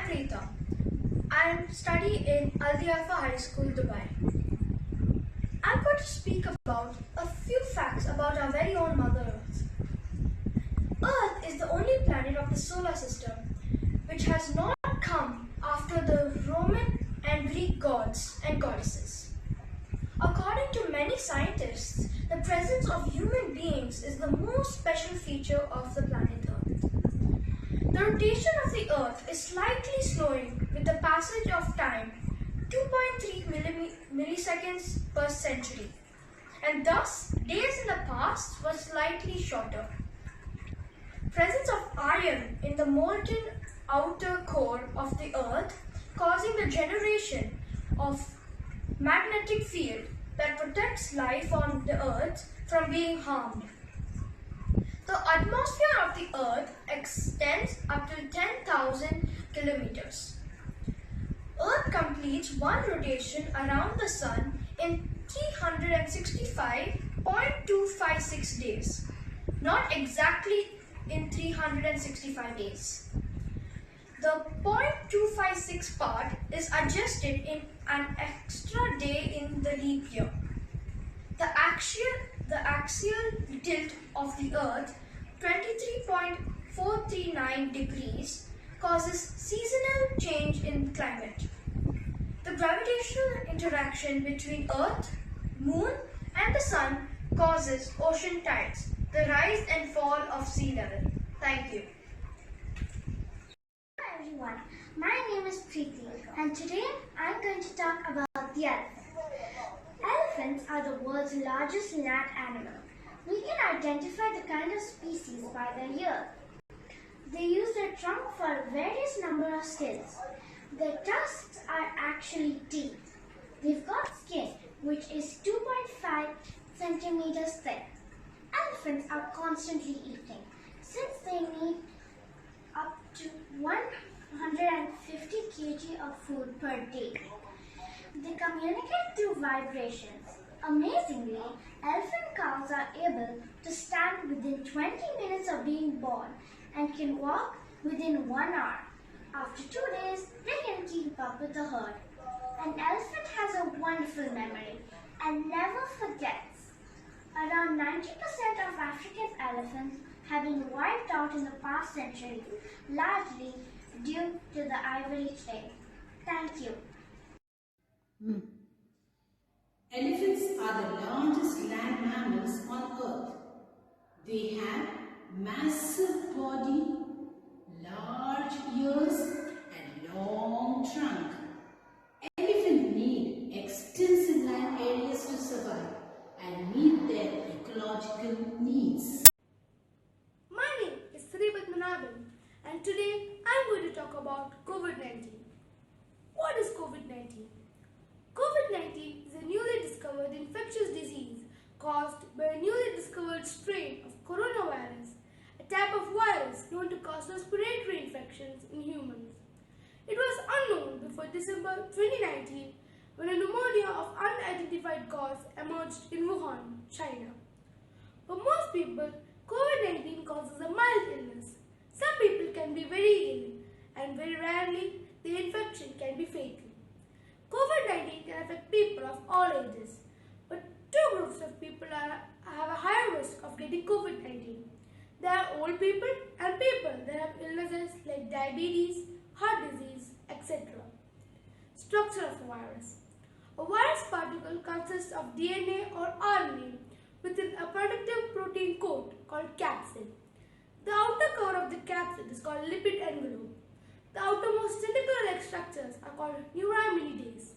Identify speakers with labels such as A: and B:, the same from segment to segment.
A: Preeta. I study in Al-Diafa High School, Dubai. I'm going to speak about a few facts about our very own Mother Earth. Earth is the only planet of the solar system which has not come after the Roman and Greek gods and goddesses. According to many scientists, the presence of human beings is the most special feature of the planet Earth. The rotation of the Earth is slightly slowing with the passage of time, 2.3 milliseconds per century, and thus days in the past were slightly shorter. Presence of iron in the molten outer core of the Earth causing the generation of magnetic field that protects life on the Earth from being harmed. The atmosphere of the Earth extends up to 10,000 kilometers. Earth completes one rotation around the Sun in 365.256 days, not exactly in 365 days. The 0.256 part is adjusted in an extra day in the leap year. The axial tilt of the Earth, 23.439 degrees, causes seasonal change in climate. The gravitational interaction between Earth, Moon and the Sun causes ocean tides, the rise and fall of sea level. Thank you.
B: Hi everyone, my name is Preeti and today I'm going to talk about the elephant. Elephants are the world's largest land animal. We can identify the kind of species by their ear. They use their trunk for various number of skills. Their tusks are actually teeth. They've got skin which is 2.5 centimeters thick. Elephants are constantly eating since they need up to 150 kg of food per day. They communicate through vibrations. Amazingly, elephant cows are able to stand within 20 minutes of being born and can walk within 1 hour. After 2 days, they can keep up with the herd. An elephant has a wonderful memory and never forgets. Around 90% of African elephants have been wiped out in the past century, largely due to the ivory trade. Thank you.
C: Elephants are the largest land mammals on Earth. They have massive body, large ears and long trunk. Elephants need extensive land areas to survive and meet their ecological needs.
A: My name is Srivatmanabhan and today I'm going to talk about COVID-19. What is COVID-19? COVID-19 is a newly discovered infectious disease caused by a newly discovered strain of coronavirus, a type of virus known to cause respiratory infections in humans. It was unknown before December 2019 when a pneumonia of unidentified cause emerged in Wuhan, China. For most people, COVID-19 causes a mild illness. Some people can be very ill and very rarely the infection can be fatal. COVID-19 can affect people of all ages, but two groups of people have a higher risk of getting COVID-19. There are old people and people that have illnesses like diabetes, heart disease, etc. Structure of the virus. A virus particle consists of DNA or RNA within a protective protein coat called capsid. The outer cover of the capsid is called lipid envelope. The outermost tentacle-like structures are called neuraminidase.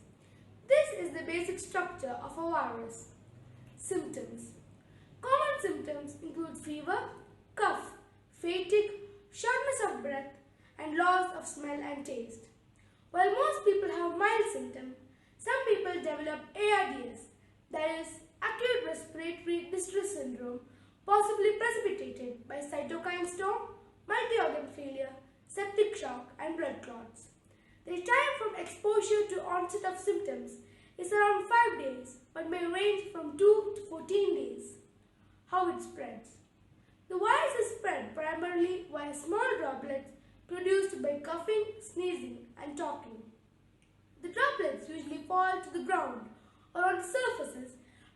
A: This is the basic structure of a virus. Symptoms. Common symptoms include fever, cough, fatigue, shortness of breath, and loss of smell and taste. While most people have mild symptoms, some people develop ARDS, that is, acute respiratory distress syndrome, possibly precipitated by cytokine storm, multi-organ failure, septic shock, and blood clots. The time from exposure to onset of symptoms is around 5 days, but may range from 2 to 14 days. How it spreads. The virus is spread primarily via small droplets produced by coughing, sneezing, and talking. The droplets usually fall to the ground or on surfaces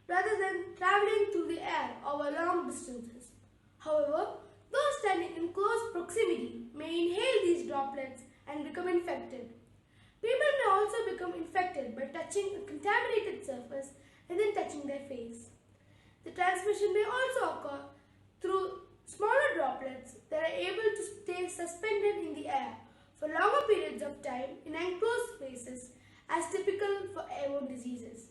A: rather than traveling through the air over long distances. However, those standing in close proximity may inhale these droplets and become infected. People may also become infected by touching a contaminated surface and then touching their face. The transmission may also occur through smaller droplets that are able to stay suspended in the air for longer periods of time in enclosed spaces, as typical for airborne diseases.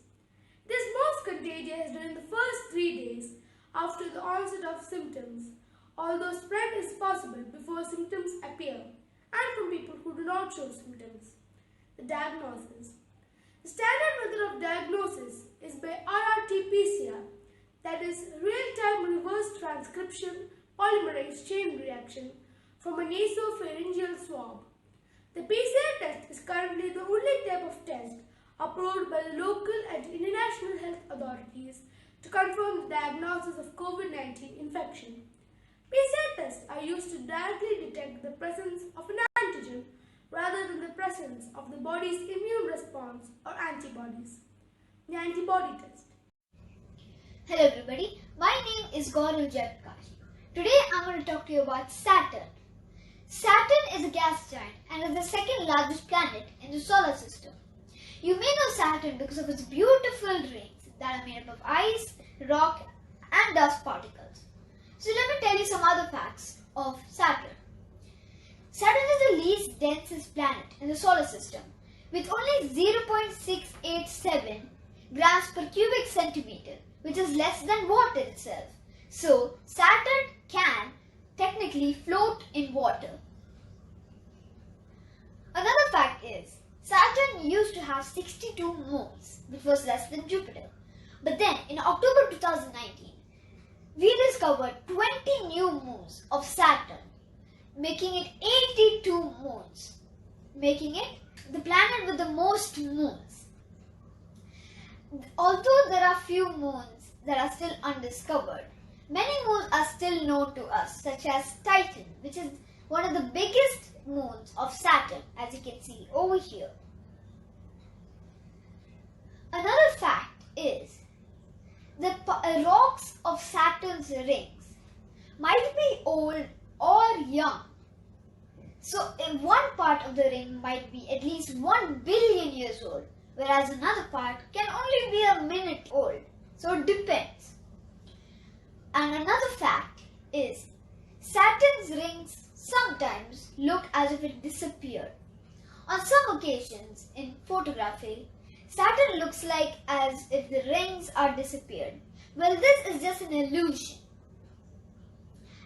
A: It is most contagious during the first 3 days after the onset of symptoms, although spread is possible before symptoms appear and from people who do not show symptoms. The diagnosis. The standard method of diagnosis is by RT-PCR, that is real-time reverse transcription polymerase chain reaction from a nasopharyngeal swab. The PCR test is currently the only type of test approved by the local and international health authorities to confirm the diagnosis of COVID-19 infection. PCR tests are used to directly detect the presence of an antigen rather than the presence of the body's immune response or antibodies. The antibody test.
B: Hello everybody, my name is Gaurav Jaipakash. Today I'm going to talk to you about Saturn. Saturn is a gas giant and is the second largest planet in the solar system. You may know Saturn because of its beautiful rings that are made up of ice, rock and dust particles. So let me tell you some other facts of Saturn. Saturn is the least densest planet in the solar system with only 0.687 grams per cubic centimeter, which is less than water itself. So Saturn can technically float in water. Another fact is, Saturn used to have 62 moons, which was less than Jupiter. But then in October 2019, we discovered 20 new moons of Saturn, making it 82 moons, making it the planet with the most moons. Although there are few moons that are still undiscovered, many moons are still known to us, such as Titan, which is one of the biggest moons of Saturn, as you can see over here. Another fact is the rocks of Saturn's rings might be old or young. So one part of the ring might be at least 1 billion years old, whereas another part can only be a minute old. So it depends. And another fact is Saturn's rings sometimes look as if it disappeared. On some occasions in photography, Saturn looks like as if the rings are disappeared. Well, this is just an illusion,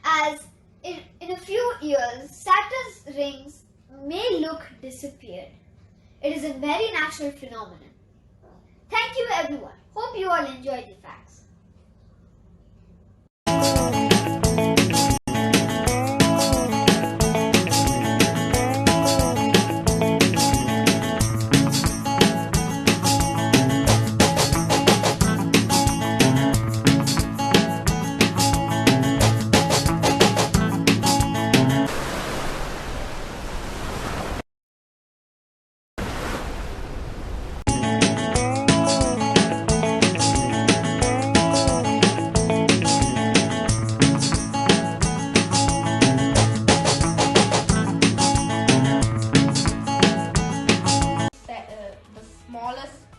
B: as in a few years Saturn's rings may look disappeared. It is a very natural phenomenon. Thank you everyone. Hope you all enjoyed the facts.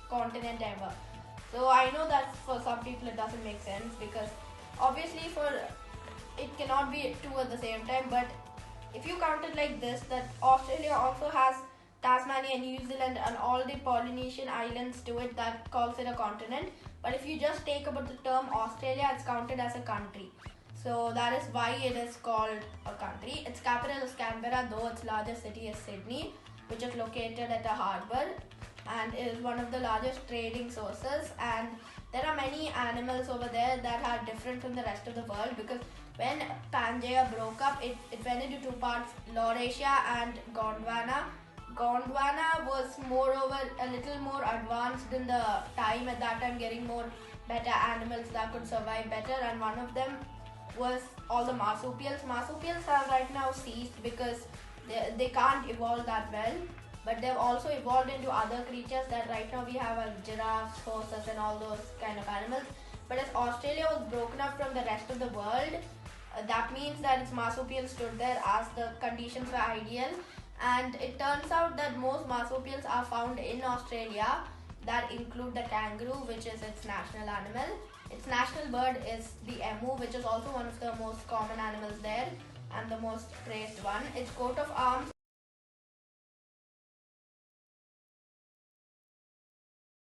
D: Continent ever. So I know that for some people it doesn't make sense, because obviously for it cannot be two at the same time, but if you count it like this, that Australia also has Tasmania, New Zealand and all the Polynesian islands to it, that calls it a continent. But if you just take about the term Australia, it's counted as a country. So that is why it is called a country. Its capital is Canberra, though its largest city is Sydney, which is located at a harbour and is one of the largest trading sources. And there are many animals over there that are different from the rest of the world, because when Pangaea broke up, it went into two parts, Laurasia and Gondwana. Gondwana was moreover a little more advanced in the time at that time, getting more better animals that could survive better, and one of them was all the marsupials. Marsupials are right now ceased because they can't evolve that well, but they've also evolved into other creatures that right now we have giraffes, horses and all those kind of animals. But as Australia was broken up from the rest of the world, that means that its marsupials stood there as the conditions were ideal, and it turns out that most marsupials are found in Australia that include the kangaroo, which is its national animal. Its national bird is the emu, which is also one of the most common animals there and the most praised one. Its coat of arms